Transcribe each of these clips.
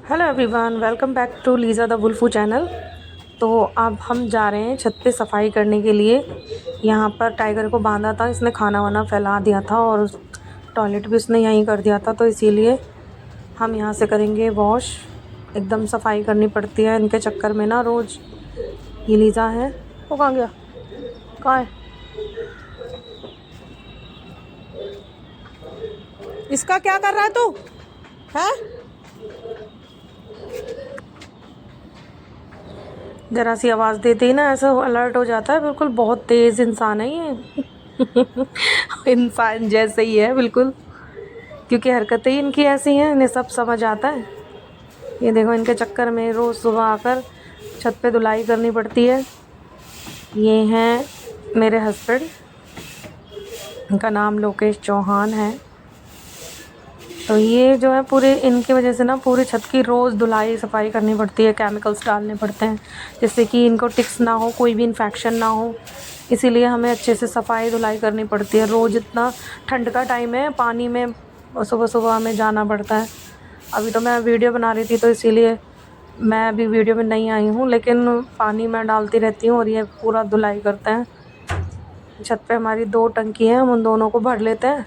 Hello everyone, welcome back to Lisa the Wolfoo channel. तो अब हम जा रहे हैं छत पे सफाई करने के लिए। यहाँ पर टाइगर को बांधा था, इसने खाना वाना फैला दिया था और टॉयलेट भी उसने यहीं कर दिया था, तो इसीलिए हम यहाँ से करेंगे वॉश। एकदम सफाई करनी पड़ती है इनके चक्कर में ना रोज़। ये लीज़ा है, वो कहाँ गया, कहाँ है इसका, क्या कर रहा है तू है? ज़रा सी आवाज़ देते ही ना ऐसा अलर्ट हो जाता है, बिल्कुल बहुत तेज़ इंसान है ये। इंसान जैसे ही है बिल्कुल, क्योंकि हरकतें ही इनकी ऐसी हैं, इन्हें सब समझ आता है। ये देखो, इनके चक्कर में रोज़ सुबह आकर छत पे धुलाई करनी पड़ती है। ये हैं मेरे हस्बैंड, इनका नाम लोकेश चौहान है। तो ये जो है पूरे इनकी वजह से ना पूरी छत की रोज़ धुलाई सफाई करनी पड़ती है, केमिकल्स डालने पड़ते हैं जिससे कि इनको टिक्स ना हो, कोई भी इन्फेक्शन ना हो। इसीलिए हमें अच्छे से सफाई धुलाई करनी पड़ती है रोज़। इतना ठंड का टाइम है, पानी में सुबह सुबह हमें जाना पड़ता है। अभी तो मैं वीडियो बना रही थी तो इसीलिए मैं अभी वीडियो में नहीं आई हूँ, लेकिन पानी मैं डालती रहती हूँ और ये पूरा धुलाई करते हैं। छत पे हमारी 2 टंकी हैं, हम उन दोनों को भर लेते हैं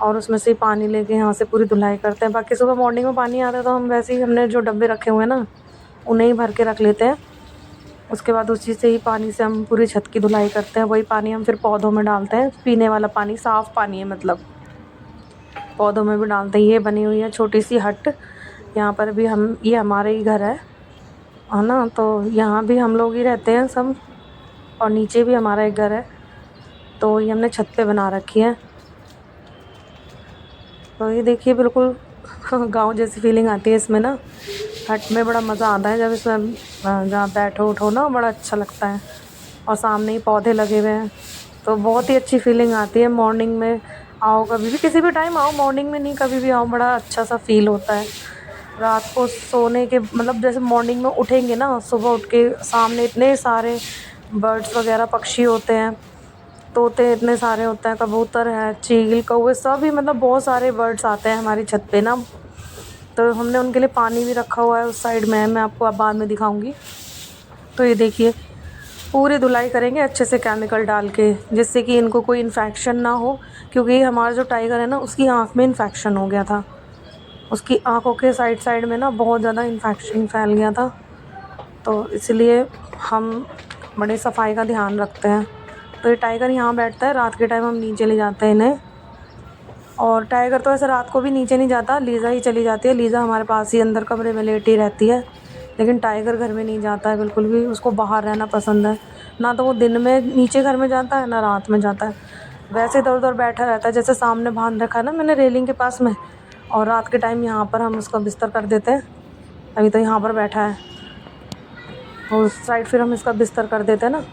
और उसमें से पानी लेके यहाँ से पूरी धुलाई करते हैं। बाकी सुबह मॉर्निंग में पानी आता है तो हम वैसे ही, हमने जो डब्बे रखे हुए हैं ना, उन्हें ही भर के रख लेते हैं। उसके बाद उसी से ही पानी से हम पूरी छत की धुलाई करते हैं। वही पानी हम फिर पौधों में डालते हैं, पीने वाला पानी, साफ़ पानी है मतलब, पौधों में भी डालते हैं। ये बनी हुई है छोटी सी हट, यहाँ पर भी हम, ये हमारे ही घर है ना, तो यहाँ भी हम लोग ही रहते हैं सब, और नीचे भी हमारा एक घर है, तो ये हमने छत पे बना रखी है। तो ये देखिए बिल्कुल गांव जैसी फीलिंग आती है इसमें ना। हट में बड़ा मज़ा आता है जब इसमें जहाँ बैठो उठो ना, बड़ा अच्छा लगता है। और सामने ही पौधे लगे हुए हैं तो बहुत ही अच्छी फीलिंग आती है। मॉर्निंग में आओ, कभी भी किसी भी टाइम आओ, मॉर्निंग में नहीं कभी भी आओ, बड़ा अच्छा सा फील होता है। रात को सोने के मतलब जैसे मॉर्निंग में उठेंगे ना, सुबह उठ के सामने इतने सारे बर्ड्स वगैरह पक्षी होते हैं, तोते इतने सारे होते हैं, कबूतर है, चील, कौवे, सभी मतलब बहुत सारे बर्ड्स आते हैं हमारी छत पे ना। तो हमने उनके लिए पानी भी रखा हुआ है उस साइड में, मैं आपको अब बाद में दिखाऊंगी। तो ये देखिए पूरी धुलाई करेंगे अच्छे से केमिकल डाल के, जिससे कि इनको कोई इन्फेक्शन ना हो। क्योंकि हमारा जो टाइगर है ना, उसकी आँख में इन्फेक्शन हो गया था, उसकी आँखों के साइड साइड में ना बहुत ज़्यादा इन्फेक्शन फैल गया था। तो इसलिए हम बड़े सफाई का ध्यान रखते हैं। तो ये टाइगर यहाँ बैठता है, रात के टाइम हम नीचे ले जाते हैं इन्हें। और टाइगर तो ऐसे रात को भी नीचे नहीं जाता, लीज़ा ही चली जाती है। लीज़ा हमारे पास ही अंदर कमरे में लेटी रहती है, लेकिन टाइगर घर में नहीं जाता है बिल्कुल भी, उसको बाहर रहना पसंद है। ना तो वो दिन में नीचे घर में जाता है, ना रात में जाता है। वैसे इधर उधर बैठा रहता है, जैसे सामने बांध रखा है ना मैंने रेलिंग के पास में, और रात के टाइम यहाँ पर हम उसका बिस्तर कर देते हैं। अभी तो यहाँ पर बैठा है, और उस साइड फिर हम इसका बिस्तर कर देते हैं ना,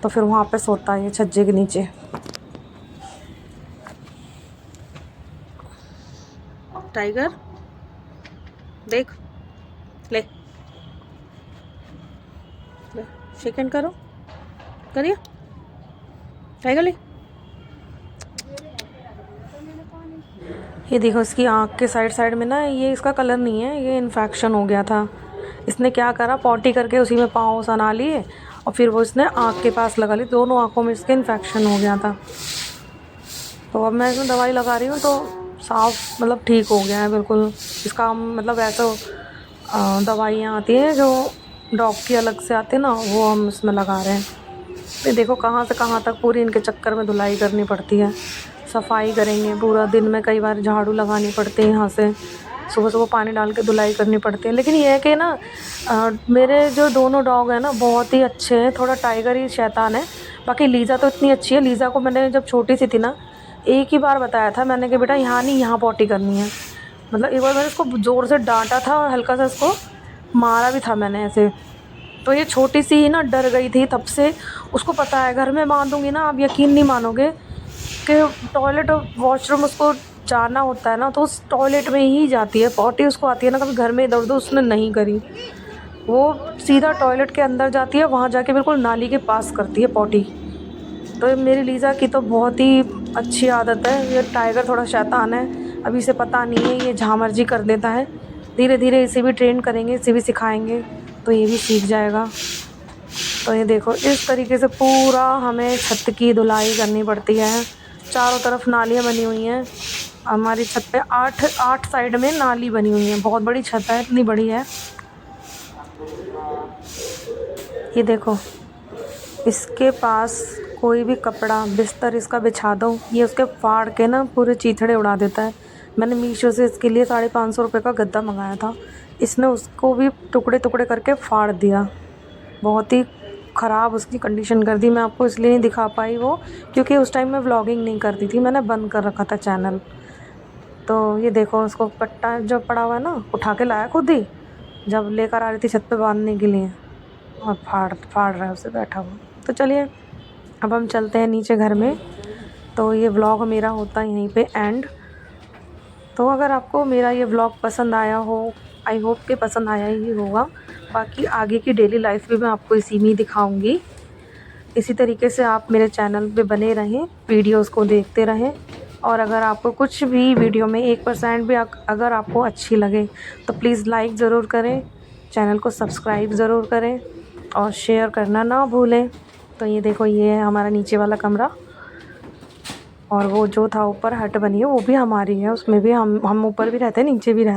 तो फिर वहाँ पे सोता है ये छज्जे के नीचे। टाइगर देख, ले ले, शेक हैंड करो, करिए टाइगर ले। ये देखो इसकी आँख के साइड साइड में ना, ये इसका कलर नहीं है, ये इन्फेक्शन हो गया था। इसने क्या करा, पॉटी करके उसी में पाँव सना लिए और फिर वो इसने आँख के पास लगा ली, दोनों आँखों में इसके इन्फेक्शन हो गया था। तो अब मैं इसमें दवाई लगा रही हूँ तो साफ मतलब ठीक हो गया है बिल्कुल। इसका मतलब ऐसा दवाइयाँ आती हैं जो डॉग की अलग से आती है ना, वो हम इसमें लगा रहे हैं। ये देखो कहाँ से कहाँ तक पूरी इनके चक्कर में धुलाई करनी पड़ती है। सफाई करेंगे पूरा दिन में, कई बार झाड़ू लगानी पड़ती है यहाँ से, सुबह सुबह पानी डाल के धुलाई करनी पड़ती है। लेकिन ये है कि ना मेरे जो दोनों डॉग हैं ना बहुत ही अच्छे हैं, थोड़ा टाइगर ही शैतान है, बाकी लीज़ा तो इतनी अच्छी है। लीज़ा को मैंने जब छोटी सी थी ना, एक ही बार बताया था मैंने कि बेटा यहाँ नहीं, यहाँ पॉटी करनी है। मतलब एक बार मैंने इसको ज़ोर से डांटा था और हल्का सा इसको मारा भी था मैंने ऐसे। तो ये छोटी सी ही ना डर गई थी, तब से उसको पता है घर में बांधूंगी ना, आप यकीन नहीं मानोगे कि टॉयलेट और वॉशरूम उसको जाना होता है ना, तो उस टॉयलेट में ही जाती है। पॉटी उसको आती है ना, कभी घर में इधर उधर उसने नहीं करी, वो सीधा टॉयलेट के अंदर जाती है, वहाँ जाके बिल्कुल नाली के पास करती है पॉटी। तो मेरी लीज़ा की तो बहुत ही अच्छी आदत है। ये टाइगर थोड़ा शैतान है, अभी इसे पता नहीं है, ये जहाँ मर्जी कर देता है, धीरे धीरे इसे भी ट्रेन करेंगे, इसे भी सिखाएंगे तो ये भी सीख जाएगा। तो ये देखो इस तरीके से पूरा हमें छत की धुलाई करनी पड़ती है। चारों तरफ नालियाँ बनी हुई हैं। हमारी छत पे 8 साइड में नाली बनी हुई है। बहुत बड़ी छत है, इतनी बड़ी है। ये देखो, इसके पास कोई भी कपड़ा बिस्तर इसका बिछा दो, ये उसके फाड़ के ना पूरे चीथड़े उड़ा देता है। मैंने मीशो से इसके लिए 550 रुपये का गद्दा मंगाया था। इसने उसको भी टुकड़े टुकड़े करके फाड़ दिया। बहुत ही ख़राब उसकी कंडीशन कर दी। मैं आपको इसलिए नहीं दिखा पाई वो, क्योंकि उस टाइम मैं व्लॉगिंग नहीं करती थी, मैंने बंद कर रखा था चैनल। तो ये देखो, उसको पट्टा जो पड़ा हुआ है ना, उठा के लाया खुद ही, जब लेकर आ रही थी छत पे बांधने के लिए, और फाड़ फाड़ रहा है उसे बैठा हुआ। तो चलिए अब हम चलते हैं नीचे घर में। तो ये व्लॉग मेरा होता है यहीं पे एंड। तो अगर आपको मेरा ये व्लॉग पसंद आया हो, आई होप कि पसंद आया ही होगा। बाकी आगे की डेली लाइफ भी मैं आपको इसी में ही दिखाऊंगी। इसी तरीके से आप मेरे चैनल पे बने रहें, वीडियोस को देखते रहें। और अगर आपको कुछ भी वीडियो में 1% भी अगर आपको अच्छी लगे तो प्लीज़ लाइक ज़रूर करें, चैनल को सब्सक्राइब ज़रूर करें और शेयर करना ना भूलें। तो ये देखो, ये है हमारा नीचे वाला कमरा, और वो जो था ऊपर हट बनी है वो भी हमारी है। उसमें भी हम ऊपर भी रहते हैं, नीचे भी रहते हैं।